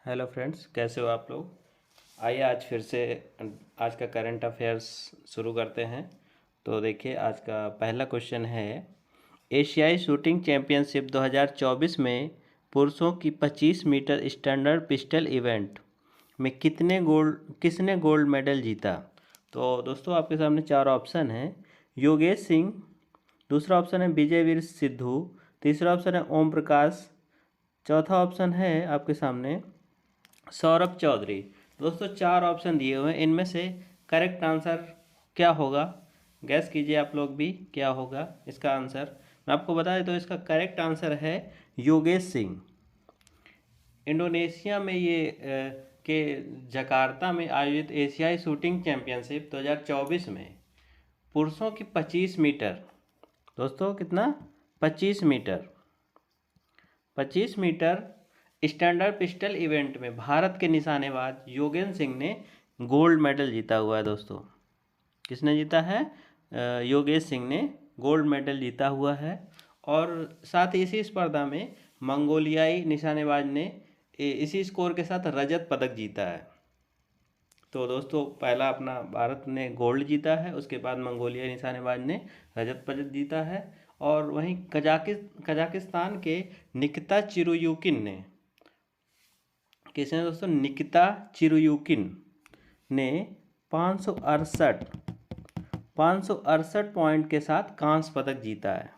Hello friends, कैसे हो आप लोग। आइए आज फिर से आज का करंट अफेयर्स शुरू करते हैं। तो देखिए, आज का पहला क्वेश्चन है, एशियाई शूटिंग चैंपियनशिप 2024 में पुरुषों की 25 मीटर स्टैंडर्ड पिस्टल इवेंट में किसने गोल्ड मेडल जीता। तो दोस्तों, आपके सामने चार ऑप्शन हैं। योगेश सिंह, दूसरा ऑप्शन है विजयवीर सिद्धू, तीसरा ऑप्शन है ओम प्रकाश, चौथा ऑप्शन है आपके सामने सौरभ चौधरी। दोस्तों, चार ऑप्शन दिए हुए हैं, इनमें से करेक्ट आंसर क्या होगा, गैस कीजिए आप लोग भी क्या होगा इसका आंसर। मैं आपको बता दें तो इसका करेक्ट आंसर है योगेश सिंह। इंडोनेशिया में के जकार्ता में आयोजित एशियाई शूटिंग चैंपियनशिप 2024 में पुरुषों की 25 मीटर, दोस्तों कितना, 25 metre 25 metre standard pistol event में भारत के निशानेबाज योगेंद्र सिंह ने गोल्ड मेडल जीता हुआ है। दोस्तों, किसने जीता है, योगेश सिंह ने गोल्ड मेडल जीता हुआ है। और साथ ही इसी स्पर्धा में मंगोलियाई निशानेबाज ने इसी स्कोर के साथ रजत पदक जीता है। तो दोस्तों, पहला अपना भारत ने गोल्ड जीता है, उसके बाद मंगोलियाई निशानेबाज ने रजत पदक जीता है। और वहीं कजाकिस्तान के निकिता चिरुयुकिन ने, किसने दोस्तों, निकिता चिरुयुकिन ने 568 पॉइंट के साथ कांस्य पदक जीता है।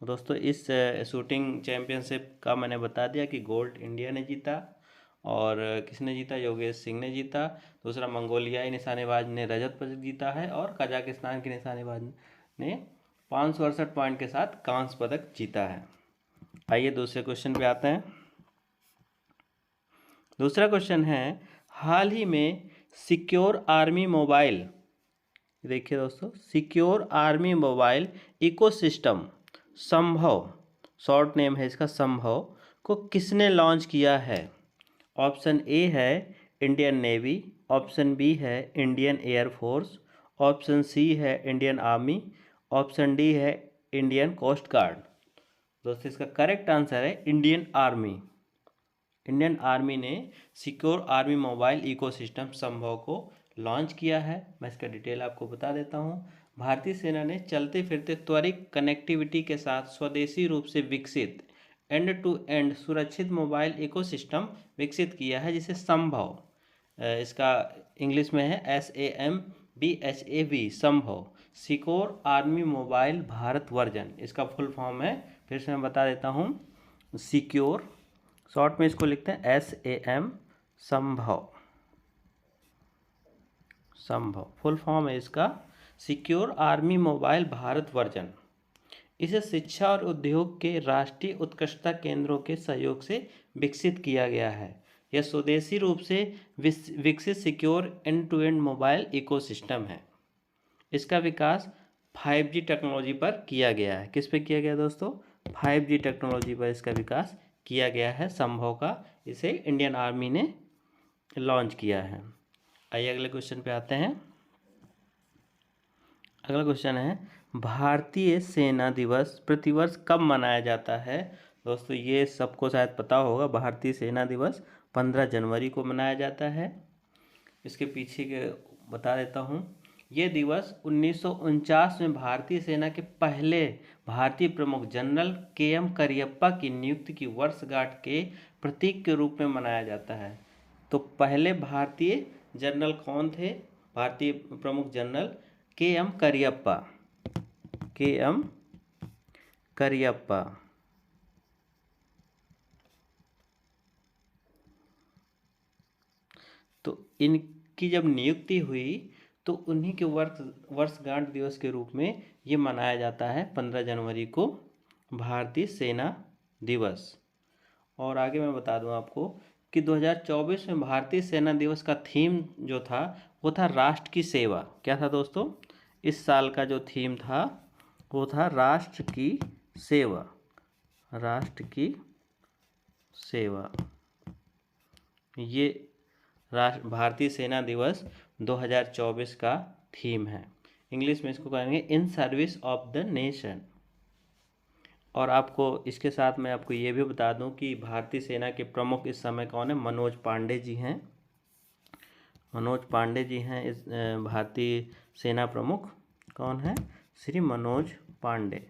दोस्तों, इस शूटिंग चैंपियनशिप का मैंने बता दिया कि गोल्ड इंडिया ने जीता। और किसने जीता, योगेश सिंह ने जीता। दूसरा, मंगोलियाई निशानेबाज ने रजत पदक जीता है और कजाकिस्तान के निशानेबाज ने 568 पॉइंट के साथ कांस्य पदक जीता है। आइए दूसरे क्वेश्चन पे आते हैं। दूसरा क्वेश्चन है, हाल ही में सिक्योर आर्मी मोबाइल, देखिए दोस्तों, सिक्योर आर्मी मोबाइल इकोसिस्टम संभव, शॉर्ट नेम है इसका संभव, को किसने लॉन्च किया है। ऑप्शन ए है इंडियन नेवी, ऑप्शन बी है इंडियन एयरफोर्स, ऑप्शन सी है इंडियन आर्मी, ऑप्शन डी है इंडियन कोस्ट गार्ड। दोस्तों, इसका करेक्ट आंसर है इंडियन आर्मी। इंडियन आर्मी ने सिक्योर आर्मी मोबाइल इकोसिस्टम संभव को लॉन्च किया है। मैं इसका डिटेल आपको बता देता हूँ। भारतीय सेना ने चलते फिरते त्वरित कनेक्टिविटी के साथ स्वदेशी रूप से विकसित एंड टू एंड सुरक्षित मोबाइल इकोसिस्टम विकसित किया है, जिसे संभव, इसका इंग्लिश में है SAMBHAV, संभव secure army mobile Bharat version. इसका फुल फॉर्म है, फिर से मैं बता देता हूँ, सिक्योर, शॉर्ट में इसको लिखते हैं SAM, संभव, फुल फॉर्म है इसका secure army mobile Bharat version. इसे शिक्षा और उद्योग के राष्ट्रीय उत्कृष्टता केंद्रों के सहयोग से विकसित किया गया है। यह स्वदेशी रूप से विकसित secure end to end mobile ecosystem है। इसका विकास 5G टेक्नोलॉजी पर किया गया है। किस पे किया गया दोस्तों, 5G टेक्नोलॉजी पर इसका विकास किया गया है संभव का। इसे इंडियन आर्मी ने लॉन्च किया है। आइए अगले क्वेश्चन पे आते हैं। अगला क्वेश्चन है, भारतीय सेना दिवस प्रतिवर्ष कब मनाया जाता है। दोस्तों, ये सबको शायद पता होगा, भारतीय सेना दिवस 15 जनवरी को मनाया जाता है। इसके पीछे के बता देता हूँ। ये दिवस 1949 में भारतीय सेना के पहले भारतीय प्रमुख जनरल KM करियप्पा की नियुक्ति की वर्षगांठ के प्रतीक के रूप में मनाया जाता है। तो पहले भारतीय जनरल कौन थे, भारतीय प्रमुख general KM Cariappa, KM Cariappa. तो इनकी जब नियुक्ति हुई तो उन्हीं के वर्षगांठ दिवस के रूप में ये मनाया जाता है 15 जनवरी को, भारतीय सेना दिवस। और आगे मैं बता दूं आपको कि 2024 में भारतीय सेना दिवस का थीम जो था वो था राष्ट्र की सेवा। क्या था दोस्तों, इस साल का जो थीम था वो था राष्ट्र की सेवा, राष्ट्र की सेवा। ये भारतीय सेना दिवस 2024 का थीम है। इंग्लिश में इसको कहेंगे in service of the nation. और आपको इसके साथ मैं आपको ये भी बता दूं कि भारतीय सेना के प्रमुख इस समय कौन है, मनोज पांडे जी हैं। मनोज पांडे जी हैं इस भारतीय सेना प्रमुख कौन है, श्री मनोज पांडे।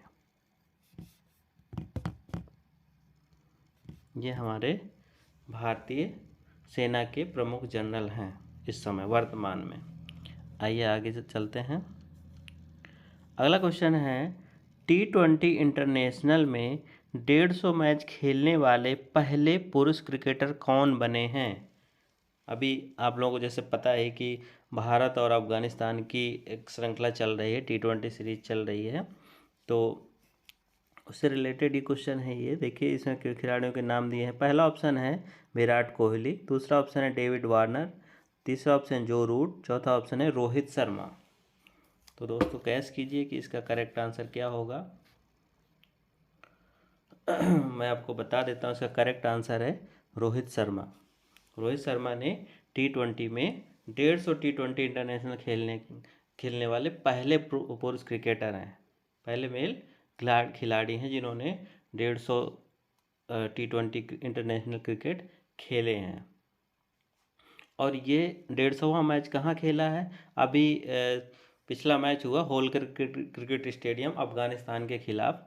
ये हमारे भारतीय सेना के प्रमुख जनरल हैं इस समय वर्तमान में। आइए आगे से चलते हैं। अगला क्वेश्चन है, T20 इंटरनेशनल में 150 मैच खेलने वाले पहले पुरुष क्रिकेटर कौन बने हैं। अभी आप लोगों को जैसे पता है कि भारत और अफगानिस्तान की एक श्रृंखला चल रही है, T20 सीरीज चल रही है, तो उससे रिलेटेड ही क्वेश्चन है ये। देखिए इसमें खिलाड़ियों के नाम दिए हैं। पहला ऑप्शन है विराट कोहली, दूसरा ऑप्शन है डेविड वार्नर, तीसरा ऑप्शन जो रूट, चौथा ऑप्शन है रोहित शर्मा। तो दोस्तों गैस कीजिए कि इसका करेक्ट आंसर क्या होगा। मैं आपको बता देता हूँ, इसका करेक्ट आंसर है रोहित शर्मा। रोहित शर्मा ने T20 में 150 T20 इंटरनेशनल खेलने वाले पहले पुरुष क्रिकेटर हैं, पहले मेल खिलाड़ी हैं जिन्होंने 150 T20 इंटरनेशनल क्रिकेट खेले हैं। और ये 150वां मैच कहाँ खेला है, अभी पिछला मैच हुआ होलकर क्रिकेट स्टेडियम अफगानिस्तान के खिलाफ,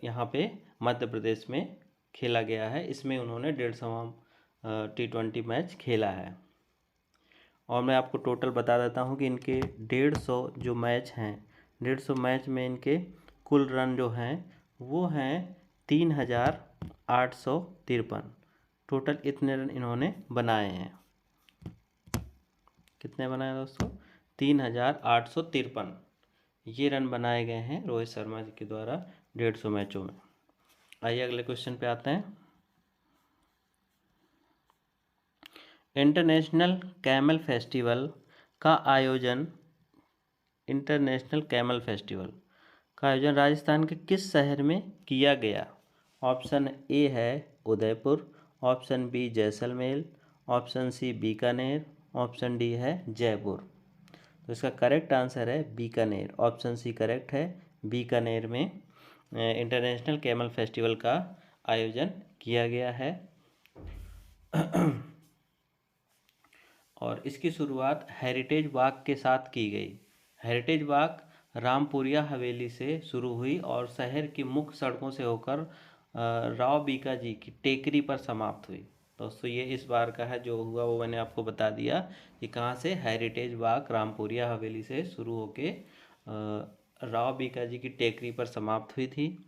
यहाँ पे मध्य प्रदेश में खेला गया है। इसमें उन्होंने 150वां T20 मैच खेला है। और मैं आपको टोटल बता देता हूँ कि इनके 150 जो मैच हैं, 150 मैच में इनके कुल रन जो हैं वो हैं 3853। टोटल इतने रन इन्होंने बनाए हैं। कितने बनाए दोस्तों, 3853 ये रन बनाए गए हैं रोहित शर्मा जी के द्वारा 150 मैचों में। आइए अगले क्वेश्चन पे आते हैं। इंटरनेशनल कैमल फेस्टिवल का आयोजन राजस्थान के किस शहर में किया गया। ऑप्शन ए है Udaipur, option B Jaisalmer, option C Bikaner, option D है जयपुर। तो इसका करेक्ट आंसर है बीकानेर। ऑप्शन सी करेक्ट है, बीकानेर में इंटरनेशनल कैमल फेस्टिवल का आयोजन किया गया है। और इसकी शुरुआत हेरिटेज वॉक के साथ की गई। हेरिटेज वॉक रामपुरिया हवेली से शुरू हुई और शहर की मुख्य सड़कों से होकर राव बीका जी की टेकरी पर समाप्त हुई। दोस्तों ये इस बार का है, जो हुआ वो मैंने आपको बता दिया कि कहाँ से हेरिटेज वॉक रामपुरिया हवेली से शुरू होके राव बीका जी की टेकरी पर समाप्त हुई थी।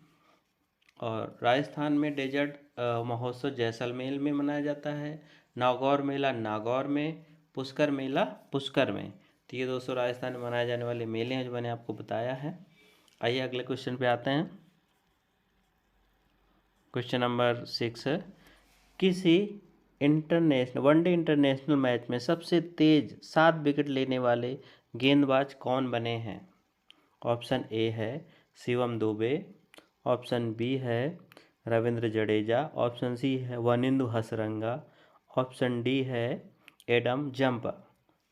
और राजस्थान में डेजर्ट महोत्सव जैसलमेर में मनाया जाता है, नागौर मेला नागौर में, पुष्कर मेला पुष्कर में। तो ये दोस्तों राजस्थान में मनाए जाने वाले मेले हैं जो मैंने आपको बताया है। आइए अगले क्वेश्चन पे आते हैं। क्वेश्चन नंबर 6 है, किसी वनडे इंटरनेशनल मैच में सबसे तेज 7 विकेट लेने वाले गेंदबाज कौन बने हैं। ऑप्शन ए है शिवम दुबे, ऑप्शन बी है रविंद्र जडेजा, ऑप्शन सी है वनिंदु हसरंगा, ऑप्शन डी है एडम जंपा।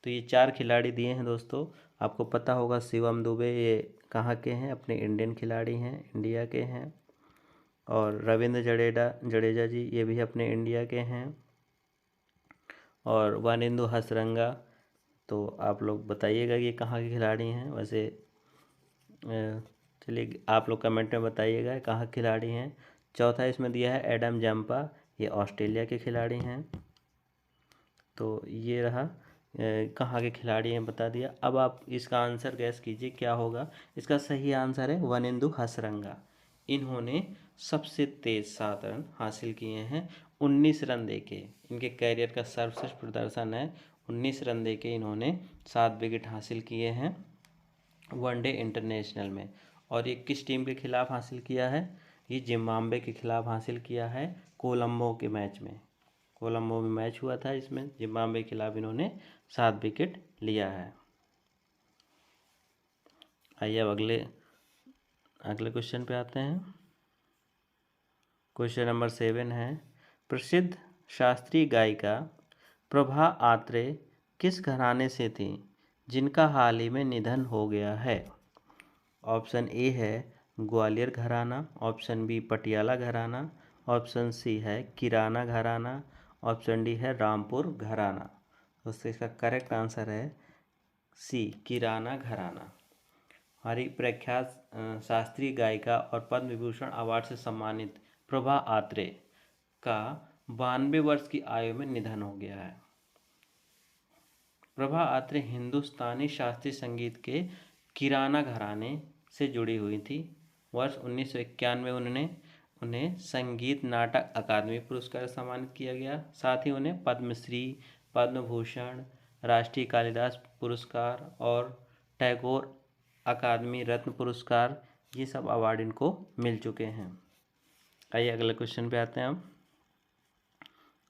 तो ये 4 खिलाड़ी दिए हैं दोस्तों। आपको पता होगा शिवम दुबे ये कहाँ के हैं, अपने इंडियन खिलाड़ी हैं, इंडिया के हैं। और रविंद्र जडेजा जी ये भी अपने इंडिया के हैं। और वनिंदु हसरंगा तो आप लोग बताइएगा कि कहाँ के खिलाड़ी हैं। वैसे चलिए आप लोग कमेंट में बताइएगा कहाँ खिलाड़ी हैं। चौथा इसमें दिया है एडम जंपा, ये ऑस्ट्रेलिया के खिलाड़ी हैं। तो ये रहा कहाँ के खिलाड़ी हैं बता दिया। अब आप इसका आंसर गैस कीजिए क्या होगा। इसका सही आंसर है वनिंदु हसरंगा। इन्होंने सबसे तेज 7 रन हासिल किए हैं 19 रन देके। इनके कैरियर का सर्वश्रेष्ठ प्रदर्शन है। 19 रन देके इन्होंने 7 विकेट हासिल किए हैं वनडे इंटरनेशनल में। और ये किस टीम के खिलाफ हासिल किया है, ये जिम्बाब्वे के खिलाफ हासिल किया है कोलंबो के मैच में। कोलंबो में मैच हुआ था, इसमें जिम्बाब्वे के खिलाफ इन्होंने 7 विकेट लिया है। आइए अब अगले क्वेश्चन पे आते हैं। क्वेश्चन नंबर 7 है, प्रसिद्ध शास्त्रीय गायिका प्रभा आत्रे किस घराने से थी जिनका हाल ही में निधन हो गया है। ऑप्शन ए है ग्वालियर घराना, ऑप्शन बी पटियाला घराना, ऑप्शन सी है किराना घराना, ऑप्शन डी है रामपुर घराना। दोस्तों इसका करेक्ट आंसर है सी किराना घराना। हमारी प्रख्यात शास्त्रीय गायिका और पद्म विभूषण अवार्ड से सम्मानित प्रभा आत्रे का 92 वर्ष की आयु में निधन हो गया है। प्रभा आत्रे हिंदुस्तानी शास्त्रीय संगीत के किराना घराने से जुड़ी हुई थी। वर्ष 1991 में उन्हें संगीत नाटक अकादमी पुरस्कार से सम्मानित किया गया। साथ ही उन्हें पद्मश्री, पद्म भूषण, राष्ट्रीय कालिदास पुरस्कार और टैगोर अकादमी रत्न पुरस्कार, ये सब अवार्ड इनको मिल चुके हैं। आइए अगले क्वेश्चन पे आते हैं हम।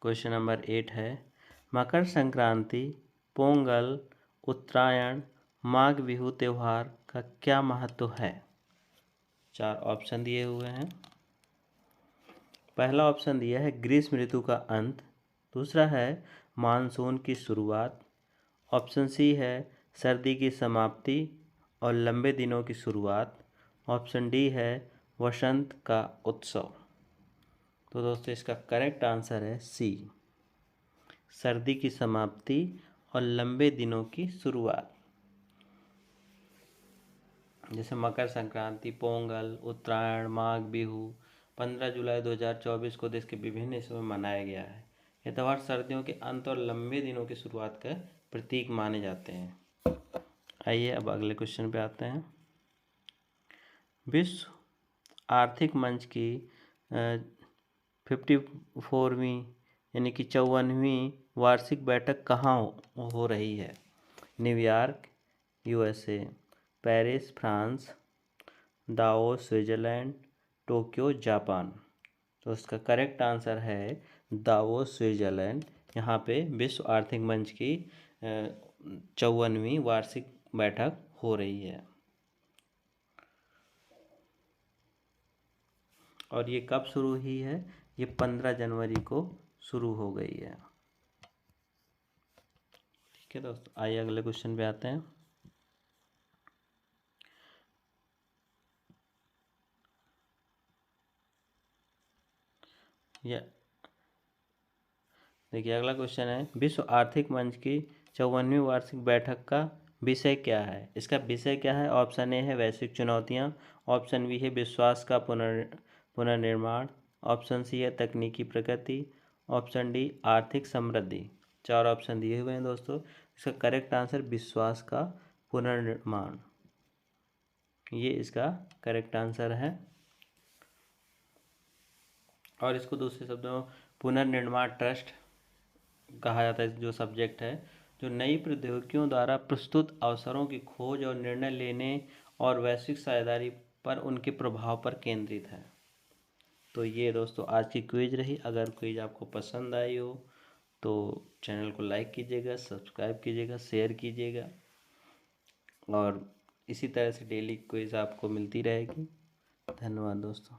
क्वेश्चन नंबर 8 है, मकर संक्रांति, पोंगल, उत्तरायण, माघ बिहू त्यौहार का क्या महत्व है? 4 ऑप्शन दिए हुए हैं। पहला ऑप्शन दिया है ग्रीष्म ऋतु का अंत, दूसरा है मानसून की शुरुआत, ऑप्शन सी है सर्दी की समाप्ति और लंबे दिनों की शुरुआत, ऑप्शन डी है वसंत का उत्सव। तो दोस्तों इसका करेक्ट आंसर है सी सर्दी की समाप्ति और लंबे दिनों की शुरुआत। जैसे मकर संक्रांति, पोंगल, उत्तरायण, माघ बिहू 15 जुलाई 2024 को देश के विभिन्न हिस्सों में मनाया गया है। ये त्यौहार सर्दियों के अंत और लंबे दिनों की शुरुआत का प्रतीक माने जाते हैं। आइए अब अगले क्वेश्चन पे आते हैं। विश्व आर्थिक मंच की 54वीं यानी कि 54वीं वार्षिक बैठक कहाँ हो रही है? New York USA, Paris France, Davos Switzerland, Tokyo Japan. तो इसका करेक्ट आंसर है दावोस स्विट्जरलैंड। यहाँ पे विश्व आर्थिक मंच की 54वीं वार्षिक बैठक हो रही है। और ये कब शुरू हुई है? ये 15 जनवरी को शुरू हो गई है। ठीक है दोस्तों, आइए अगले क्वेश्चन पे आते हैं। ये देखिए अगला क्वेश्चन है, विश्व आर्थिक मंच की 54वीं वार्षिक बैठक का विषय क्या है? इसका विषय क्या है? ऑप्शन ए है वैश्विक चुनौतियां, ऑप्शन बी है विश्वास का पुनर्निर्माण, ऑप्शन सी है तकनीकी प्रगति, ऑप्शन डी आर्थिक समृद्धि। 4 ऑप्शन दिए हुए हैं दोस्तों। इसका करेक्ट आंसर विश्वास का पुनर्निर्माण, ये इसका करेक्ट आंसर है। और इसको दूसरे शब्दों में पुनर्निर्माण ट्रस्ट कहा जाता है। जो सब्जेक्ट है जो नई प्रौद्योगिकियों द्वारा प्रस्तुत अवसरों की खोज और निर्णय लेने और वैश्विक साझेदारी पर उनके प्रभाव पर केंद्रित है। तो ये दोस्तों आज की क्विज रही। अगर क्विज आपको पसंद आई हो तो चैनल को लाइक कीजिएगा, सब्सक्राइब कीजिएगा, शेयर कीजिएगा और इसी तरह से डेली क्विज आपको मिलती रहेगी। धन्यवाद दोस्तों।